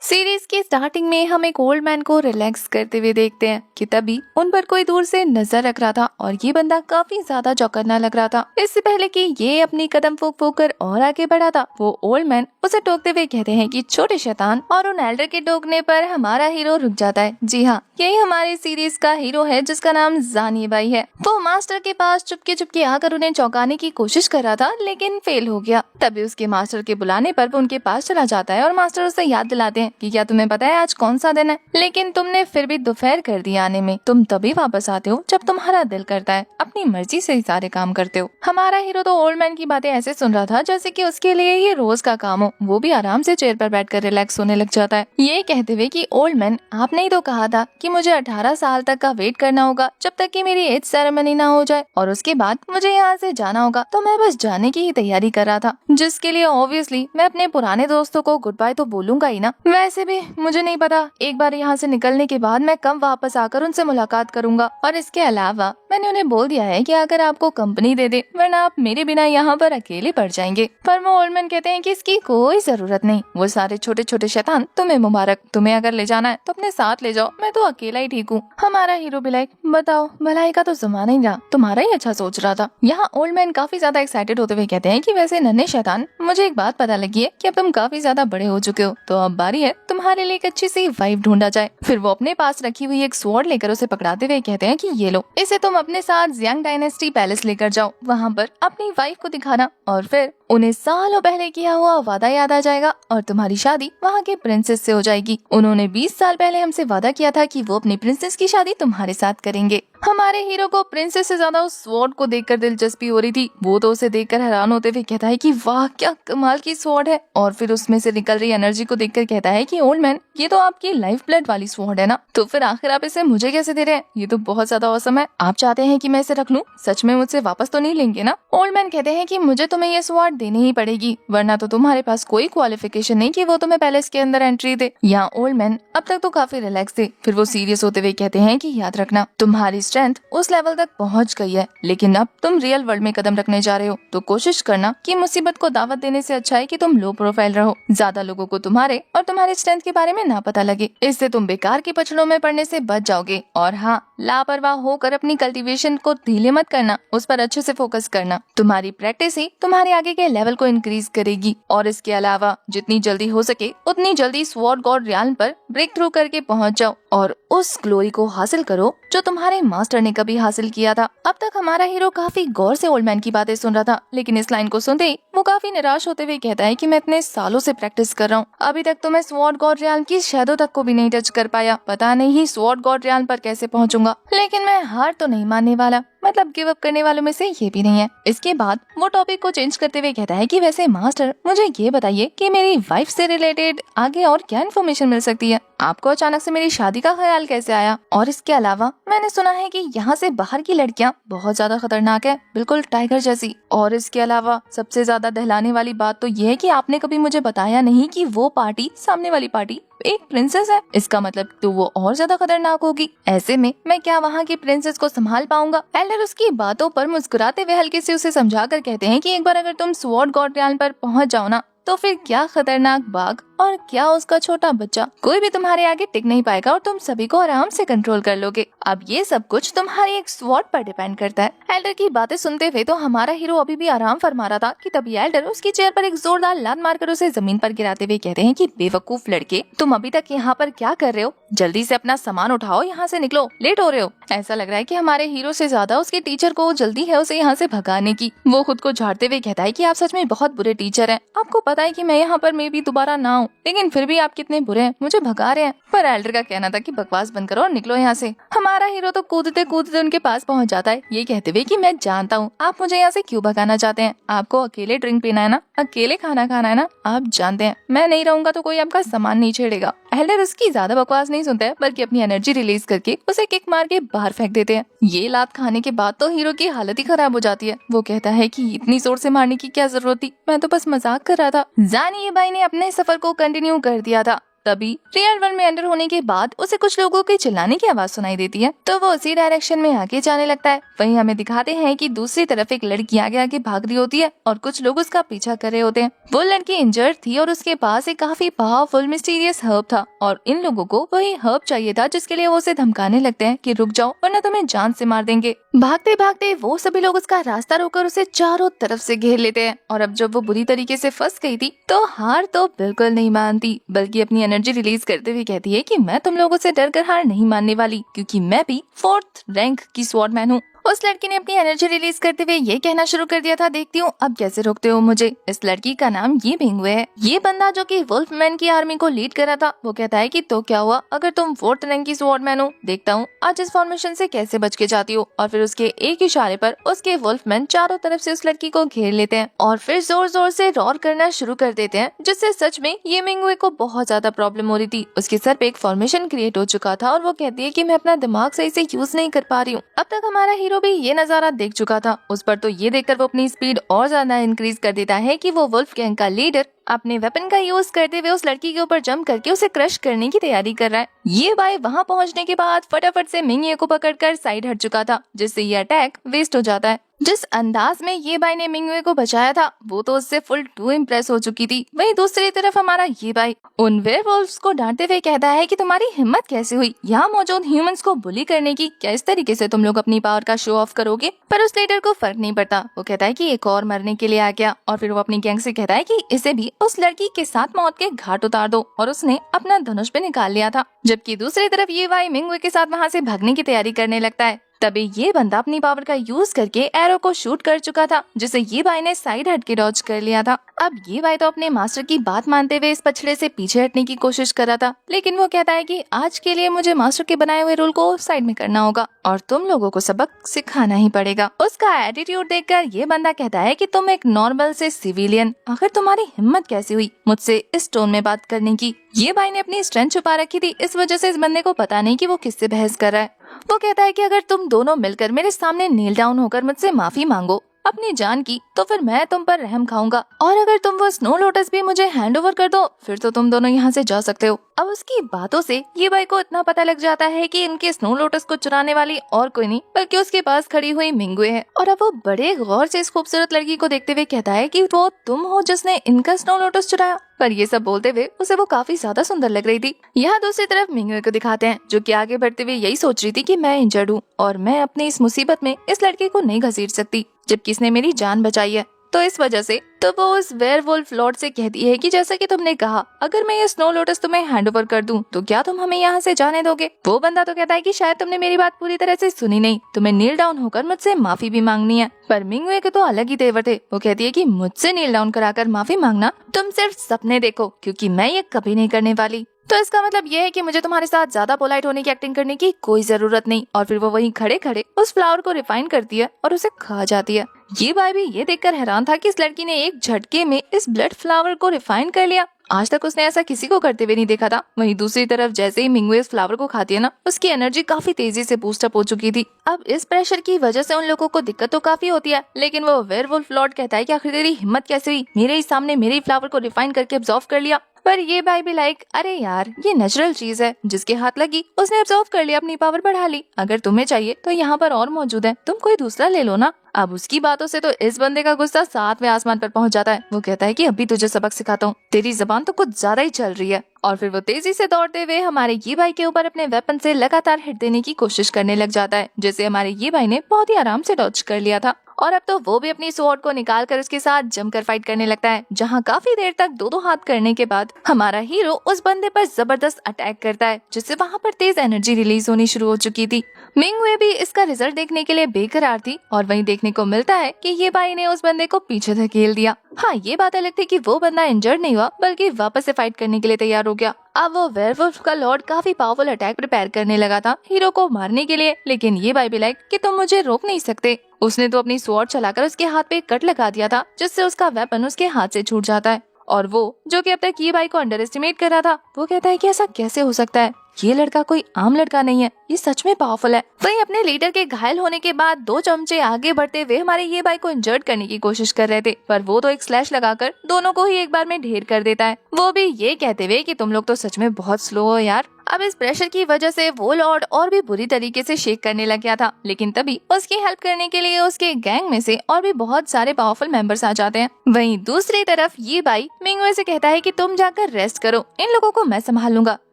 Series की starting में हम एक ओल्ड मैन को रिलैक्स करते हुए देखते हैं कि तभी उन पर कोई दूर से नजर रख रहा था और ये बंदा काफी ज्यादा चौकन्ना लग रहा था। इससे पहले कि ये अपनी कदम फूक फूक कर और आगे बढ़ा था, वो ओल्ड मैन उसे टोकते हुए कहते हैं कि छोटे शैतान, और उन एल्डर के टोकने पर हमारा हीरो रुक जाता है। जी हाँ, यही हमारी सीरीज का हीरो है जिसका नाम जानी बाई है। वो मास्टर के पास चुपके चुपके आकर उन्हें चौंकाने की कोशिश कर रहा था लेकिन फेल हो गया। तभी उसके मास्टर के बुलाने पर वो उनके पास चला जाता है और मास्टर उसे याद दिलाते हैं कि क्या तुम्हें पता है आज कौन सा दिन है, लेकिन तुमने फिर भी दोपहर कर दिया आने में। तुम तभी वापस आते हो जब तुम्हारा दिल करता है, अपनी मर्जी से सारे काम करते हो। हमारा हीरो तो ओल्ड मैन की बातें ऐसे सुन रहा था जैसे कि उसके लिए ये रोज का काम हो। वो भी आराम से चेयर पर बैठकर रिलैक्स होने लग जाता है, ये कहते हुए कि ओल्ड मैन, आपने ही तो कहा था कि मुझे 18 साल तक का वेट करना होगा जब तक कि मेरी एज सेरेमनी ना हो जाए, और उसके बाद मुझे यहाँ से जाना होगा। तो मैं बस जाने की ही तैयारी कर रहा था, जिसके लिए ऑब्वियसली मैं अपने पुराने दोस्तों को गुड बाय तो बोलूंगा ही ना। वैसे भी मुझे नहीं पता एक बार यहाँ से निकलने के बाद मैं कब वापस आकर उनसे मुलाकात करूंगा, और इसके अलावा मैंने उन्हें बोल दिया है कि अगर आपको कंपनी दे दे, वरना आप मेरे बिना यहाँ पर अकेले पड़ जाएंगे। पर वो ओल्ड मैन कहते हैं कि इसकी कोई जरूरत नहीं, वो सारे छोटे छोटे शैतान तुम्हें मुबारक, तुम्हें अगर ले जाना है तो अपने साथ ले जाओ, मैं तो अकेला ही ठीक हूँ। हमारा हीरो भी लाइक, बताओ भलाई का तो जमाना ही रहा, तुम्हारा ही अच्छा सोच रहा था। यहाँ ओल्ड मैन काफी ज्यादा एक्साइटेड होते हुए कहते हैं कि वैसे नन्हे शैतान, मुझे एक बात पता लगी है कि अब तुम काफी ज्यादा बड़े हो चुके हो, तो अब बारी है तुम्हारे लिए एक अच्छी सी वाइफ ढूंढा जाए। फिर वो अपने पास रखी हुई एक स्वॉर्ड लेकर उसे पकड़ाते हुए कहते हैं कि ये लो, इसे तुम अपने साथ जियांग डायनेस्टी पैलेस लेकर जाओ, वहाँ पर अपनी वाइफ को दिखाना, और फिर उन्हें सालों पहले किया हुआ वादा याद आ जाएगा और तुम्हारी शादी वहाँ के प्रिंसेस से हो जाएगी। उन्होंने 20 साल पहले हमसे वादा किया था कि वो अपनी प्रिंसेस की शादी तुम्हारे साथ करेंगे। हमारे हीरो को प्रिंसेस से ज्यादा उस स्वॉर्ड को देखकर दिलचस्पी हो रही थी। वो तो उसे देखकर हैरान होते हुए कहता है कि वाह क्या कमाल की स्वॉर्ड है, और फिर उसमें से निकल रही एनर्जी को देखकर कहता है कि ओल्ड मैन, ये तो आपकी लाइफ ब्लड वाली स्वॉर्ड है ना, तो फिर आखिर आप इसे मुझे कैसे दे रहे हैं? ये तो बहुत ज्यादा औसम है, आप चाहते हैं कि मैं इसे रख लूं? सच में मुझसे वापस तो नहीं लेंगे ना? ओल्ड मैन कहते हैं कि मुझे तुम्हें ये स्वॉर्ड देनी ही पड़ेगी, वरना तो तुम्हारे पास कोई क्वालिफिकेशन नहीं कि वो तुम्हें पैलेस के अंदर एंट्री दे। यहाँ ओल्ड मैन अब तक तो काफी रिलैक्स थे, फिर वो सीरियस होते हुए कहते हैं कि याद रखना, तुम्हारी स्ट्रेंथ उस लेवल तक पहुंच गई है, लेकिन अब तुम रियल वर्ल्ड में कदम रखने जा रहे हो, तो कोशिश करना कि मुसीबत को दावत देने से अच्छा है कि तुम लो प्रोफाइल रहो, ज्यादा लोगों को तुम्हारे और तुम्हारे स्ट्रेंथ के बारे में ना पता लगे। इससे तुम बेकार की पछड़ों में पड़ने से बच जाओगे। और हाँ, लापरवाह होकर अपनी कल्टीवेशन को ढीले मत करना, उस पर अच्छे से फोकस करना। तुम्हारी प्रैक्टिस ही तुम्हारे आगे के लेवल को इंक्रीज करेगी। और इसके अलावा जितनी जल्दी हो सके उतनी जल्दी स्वॉर्ड गॉड रियाल्म पर ब्रेक थ्रू करके पहुंच जाओ और उस ग्लोरी को हासिल करो जो तुम्हारे मास्टर ने कभी हासिल किया था। अब तक हमारा हीरो काफी गौर से ओल्ड मैन की बातें सुन रहा था, लेकिन इस लाइन को सुनते ही वो काफी निराश होते हुए कहता है कि मैं इतने सालों से प्रैक्टिस कर रहा हूँ, अभी तक तो मैं स्वॉर्ड गॉड रियाल्म की शैडो तक को भी नहीं टच कर पाया, पता नहीं स्वॉर्ड गॉड रियाल्म पर कैसे पहुंचूंगा। लेकिन मैं हार तो नहीं मानने वाला, मतलब गिव अप करने वालों में से ये भी नहीं है। इसके बाद वो टॉपिक को चेंज करते हुए कहता है कि वैसे मास्टर, मुझे ये बताइए कि मेरी वाइफ से रिलेटेड आगे और क्या इन्फॉर्मेशन मिल सकती है? आपको अचानक से मेरी शादी का ख्याल कैसे आया? और इसके अलावा मैंने सुना है कि यहाँ से बाहर की लड़कियाँ बहुत ज्यादा खतरनाक है, बिल्कुल टाइगर जैसी। और इसके अलावा सबसे ज्यादा दहलाने वाली बात तो ये है कि आपने कभी मुझे बताया नहीं कि वो पार्टी, सामने वाली पार्टी, एक प्रिंसेस है। इसका मतलब तो वो और ज्यादा खतरनाक होगी। ऐसे में मैं क्या वहाँ की प्रिंसेस को संभाल पाऊंगा? एल्डर उसकी बातों पर मुस्कुराते हुए हल्के से उसे समझाकर कहते हैं कि एक बार अगर तुम स्वॉर्ड गॉड रियाल्म पर पहुँच जाओ ना, तो फिर क्या खतरनाक बाघ और क्या उसका छोटा बच्चा, कोई भी तुम्हारे आगे टिक नहीं पाएगा और तुम सभी को आराम से कंट्रोल कर लोगे। अब ये सब कुछ तुम्हारी एक स्वॉर्ड पर डिपेंड करता है। एल्डर की बातें सुनते हुए तो हमारा हीरो अभी भी आराम फरमा रहा था कि तभी एल्डर उसकी चेयर पर एक जोरदार लात मारकर उसे जमीन पर गिराते हुए कहते हैं कि बेवकूफ लड़के, तुम अभी तक यहाँ पर क्या कर रहे हो? जल्दी से अपना सामान उठाओ, यहाँ से निकलो, लेट हो रहे हो। ऐसा लग रहा है कि हमारे हीरो से ज्यादा उसके टीचर को जल्दी है उसे यहाँ से भगाने की। वो खुद को झाड़ते हुए कहता है कि आप सच में बहुत बुरे टीचर हैं। आपको पता है कि मैं यहाँ पर मे भी दोबारा ना आऊँ, लेकिन फिर भी आप कितने बुरे हैं, मुझे भगा रहे हैं। पर एल्डर का कहना था कि बकवास बंद करो और निकलो यहाँ से। हमारा हीरो तो कूदते कूदते उनके पास पहुँच जाता है, ये कहते हुए कि मैं जानता हूँ आप मुझे यहाँ से क्यों भगाना चाहते हैं। आपको अकेले ड्रिंक पीना है ना, अकेले खाना खाना है ना, आप जानते हैं मैं नहीं रहूंगा तो कोई आपका सामान नहीं छेड़ेगा। एल्डर उसकी ज्यादा बकवास नहीं सुनते हैं, बल्कि अपनी एनर्जी रिलीज करके उसे किक मार के बाहर फेंक देते हैं। ये लात खाने के बाद तो हीरो की हालत ही खराब हो जाती है। वो कहता है कि इतनी जोर से मारने की क्या जरूरत थी, मैं तो बस मजाक कर रहा था। जानी बाई ने अपने सफर को कंटिन्यू कर दिया था। तभी रियल वर्ल्ड में एंटर होने के बाद उसे कुछ लोगों के चिल्लाने की आवाज सुनाई देती है, तो वो उसी डायरेक्शन में आगे जाने लगता है। वहीं हमें दिखाते हैं कि दूसरी तरफ एक लड़की आगे आगे भाग रही होती है और कुछ लोग उसका पीछा कर रहे होते हैं। वो लड़की इंजर्ड थी और उसके पास एक काफी पावरफुल मिस्टीरियस हर्ब था और इन लोगों को वही हर्ब चाहिए था, जिसके लिए वो उसे धमकाने लगते हैं कि रुक जाओ वरना तुम्हें जान से मार देंगे। भागते भागते वो सभी लोग उसका रास्ता रोककर उसे चारों तरफ से घेर लेते हैं और अब जब वो बुरी तरीके से फंस गई थी तो हार तो बिल्कुल नहीं मानती, बल्कि अपनी एनर्जी रिलीज करते हुए कहती है कि मैं तुम लोगों से डरकर हार नहीं मानने वाली, क्योंकि मैं भी 4th रैंक की स्वॉर्डमैन हूँ। उस लड़की ने अपनी एनर्जी रिलीज करते हुए ये कहना शुरू कर दिया था, देखती हूँ अब कैसे रोकते हो मुझे। इस लड़की का नाम ये मिंगवे है। ये बंदा जो कि वुल्फमैन की आर्मी को लीड कर रहा था, वो कहता है कि तो क्या हुआ अगर तुम 4th रैंक की स्वॉर्डमैन हो, देखता हूँ आज इस फॉर्मेशन से कैसे बच के जाती हो। और फिर उसके एक इशारे पर उसके वुल्फमैन चारों तरफ से उस लड़की को घेर लेते हैं और फिर जोर जोर से रॉर करना शुरू कर देते हैं, जिससे सच में ये मिंगवे को बहुत ज्यादा प्रॉब्लम हो रही थी। उसके सर पे एक फॉर्मेशन क्रिएट हो चुका था और वो कहती है कि मैं अपना दिमाग सही से यूज नहीं कर पा रही हूँ। अब तक हमारा हीरो भी ये नजारा देख चुका था। उस पर तो ये देखकर वो अपनी स्पीड और ज्यादा इंक्रीज कर देता है कि वो वुल्फ गैंग का लीडर अपने वेपन का यूज करते हुए उस लड़की के ऊपर जंप करके उसे क्रश करने की तैयारी कर रहा है। ये बाय वहाँ पहुँचने के बाद फटाफट से मिंगवे को पकड़कर साइड हट चुका था, जिससे ये अटैक वेस्ट हो जाता है। जिस अंदाज में ये बाई ने मिंगवे को बचाया था वो तो उससे फुल टू इम्प्रेस हो चुकी थी। वहीं दूसरी तरफ हमारा ये बाई उन वेयरवुल्व्स को डांटते हुए कहता है कि तुम्हारी हिम्मत कैसे हुई यहाँ मौजूद ह्यूमंस को बुली करने की, क्या इस तरीके से तुम लोग अपनी पावर का शो ऑफ करोगे। पर उस लीडर को फर्क नहीं पड़ता, वो कहता है कि एक और मरने के लिए आ गया और फिर वो अपनी गैंग से कहता है कि इसे भी उस लड़की के साथ मौत के घाट उतार दो और उसने अपना धनुष पे निकाल लिया था। जबकि दूसरी तरफ ये बाई मिंगवे के साथ वहाँ से भागने की तैयारी करने लगता है। तभी ये बंदा अपनी पावर का यूज करके एरो को शूट कर चुका था, जिसे ये भाई ने साइड हट के डॉज कर लिया था। अब ये भाई तो अपने मास्टर की बात मानते हुए इस पछड़े से पीछे हटने की कोशिश कर रहा था, लेकिन वो कहता है कि आज के लिए मुझे मास्टर के बनाए हुए रूल को साइड में करना होगा और तुम लोगों को सबक सिखाना ही पड़ेगा। उसका एटीट्यूड देखकर ये बंदा कहता है कि तुम एक नॉर्मल से सिविलियन, आखिर तुम्हारी हिम्मत कैसे हुई मुझसे इस टोन में बात करने की। ये भाई ने अपनी स्ट्रेंथ छुपा रखी थी, इस वजह से इस बंदे को पता नहीं कि वो किससे बहस कर रहा है। वो कहता है कि अगर तुम दोनों मिलकर मेरे सामने नील डाउन होकर मुझसे माफी मांगो अपनी जान की, तो फिर मैं तुम पर रहम खाऊंगा और अगर तुम वो स्नो लोटस भी मुझे हैंड ओवर कर दो फिर तो तुम दोनों यहाँ से जा सकते हो। अब उसकी बातों से ये भाई को इतना पता लग जाता है कि इनके स्नो लोटस को चुराने वाली और कोई नहीं बल्कि उसके पास खड़ी हुई मिंगवे है। और अब वो बड़े गौर से इस खूबसूरत लड़की को देखते हुए कहता है कि वो तुम हो जिसने इनका स्नो लोटस चुराया। पर ये सब बोलते हुए उसे वो काफी ज्यादा सुंदर लग रही थी। यहाँ दूसरी तरफ मिंगवे को दिखाते हैं जो कि आगे बढ़ते हुए यही सोच रही थी कि मैं इंजर्ड हूँ और मैं अपनी इस मुसीबत में इस लड़के को नहीं घसीट सकती, जबकि इसने मेरी जान बचाई है। तो इस वजह से तो वो उस वेयरवुल्फ लॉर्ड से कहती है कि जैसा कि तुमने कहा अगर मैं ये स्नो लोटस तुम्हें हैंड ओवर कर दूं तो क्या तुम हमें यहाँ से जाने दोगे। वो बंदा तो कहता है कि शायद तुमने मेरी बात पूरी तरह से सुनी नहीं, तुम्हें नील डाउन होकर मुझसे माफी भी मांगनी है। पर मिंगवे के तो अलग ही तेवर थे। वो कहती है कि मुझसे नील डाउन कराकर माफी मांगना, तुम सिर्फ सपने देखो क्योंकि मैं ये कभी नहीं करने वाली। तो इसका मतलब ये है कि मुझे तुम्हारे साथ ज्यादा पोलाइट होने की एक्टिंग करने की कोई जरूरत नहीं। और फिर वो वहीं खड़े खड़े उस फ्लावर को रिफाइन करती है और उसे खा जाती है। ये भाई भी ये देखकर हैरान था कि इस लड़की ने एक झटके में इस ब्लड फ्लावर को रिफाइन कर लिया। आज तक उसने ऐसा किसी को करते हुए नहीं देखा था। वहीं दूसरी तरफ जैसे ही मिंगवे इस फ्लावर को खाती है ना, उसकी एनर्जी काफी तेजी से बूस्ट अप हो चुकी थी। अब इस प्रेशर की वजह से उन लोगों को दिक्कत तो काफी होती है, लेकिन वो वेयरवुल्फ लॉर्ड कहता है कि आखिर तेरी हिम्मत कैसे हुई, मेरे ही सामने मेरे फ्लावर को रिफाइन करके अब्सॉर्ब कर लिया। पर ये भाई भी लाइक अरे यार ये नेचुरल चीज है, जिसके हाथ लगी उसने अब्सॉर्ब कर लिया, अपनी पावर बढ़ा ली। अगर तुम्हें चाहिए तो यहाँ पर और मौजूद है, तुम कोई दूसरा ले लो ना। अब उसकी बातों से तो इस बंदे का गुस्सा 7वें आसमान पर पहुंच जाता है। वो कहता है कि अभी तुझे सबक सिखाता हूँ, तेरी जबान तो कुछ ज्यादा ही चल रही है। और फिर वो तेजी से दौड़ते हुए हमारे ये भाई के ऊपर अपने वेपन से लगातार हिट देने की कोशिश करने लग जाता है, जिसे हमारे ये भाई ने बहुत ही आराम से डॉज कर लिया था। और अब तो वो भी अपनी स्वॉर्ड को निकाल कर उसके साथ जमकर फाइट करने लगता है, जहाँ काफी देर तक दो हाथ करने के बाद हमारा हीरो उस बंदे पर जबरदस्त अटैक करता है, जिससे वहाँ पर तेज एनर्जी रिलीज होनी शुरू हो चुकी थी। मिंगवे भी इसका रिजल्ट देखने के लिए बेकरार थी और वहीं देखने को मिलता है कि ये भाई ने उस बंदे को पीछे धकेल दिया। हाँ, ये बात अलग थी कि वो बंदा इंजर्ड नहीं हुआ बल्कि वापस से फाइट करने के लिए तैयार हो गया। अब वो वेयरवुल्फ का लॉर्ड काफी पावरफुल अटैक प्रिपेयर करने लगा था हीरो को मारने के लिए, लेकिन ये भाई भी लाइक कि तुम मुझे रोक नहीं सकते। उसने तो अपनी स्वॉर्ड चलाकर उसके हाथ पे कट लगा दिया था, जिससे उसका वेपन उसके हाथ से छूट जाता है। और वो जो कि अब तक ये भाई को अंडर एस्टिमेट कर रहा था, वो कहता है कि ऐसा कैसे हो सकता है, ये लड़का कोई आम लड़का नहीं है, ये सच में पावरफुल है। वहीं अपने लीडर के घायल होने के बाद 2 चमचे आगे बढ़ते हुए हमारे ये भाई को इंजर्ड करने की कोशिश कर रहे थे, पर वो तो एक स्लैश लगाकर दोनों को ही एक बार में ढेर कर देता है, वो भी ये कहते हुए कि तुम लोग तो सच में बहुत स्लो हो यार। अब इस प्रेशर की वजह से वो लॉर्ड और भी बुरी तरीके से शेक करने लग गया था, लेकिन तभी उसकी हेल्प करने के लिए उसके गैंग में से और भी बहुत सारे पावरफुल मेंबर्स आ जाते हैं। वहीं दूसरी तरफ ये भाई मिंगवे से कहता है कि तुम जाकर रेस्ट करो, इन लोगों को मैं संभाल लूंगा,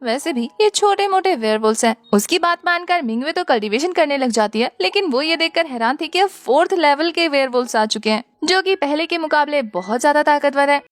वैसे भी ये छोटे मोटे वेयरवुल्व्स हैं। उसकी बात मानकर मिंगवे तो कल्टीवेशन करने लग जाती है, लेकिन वो ये देखकर हैरान थी कि अब 4th लेवल के वेयरवुल्व्स आ चुके हैं, जो कि पहले के मुकाबले बहुत ज्यादा ताकतवर है।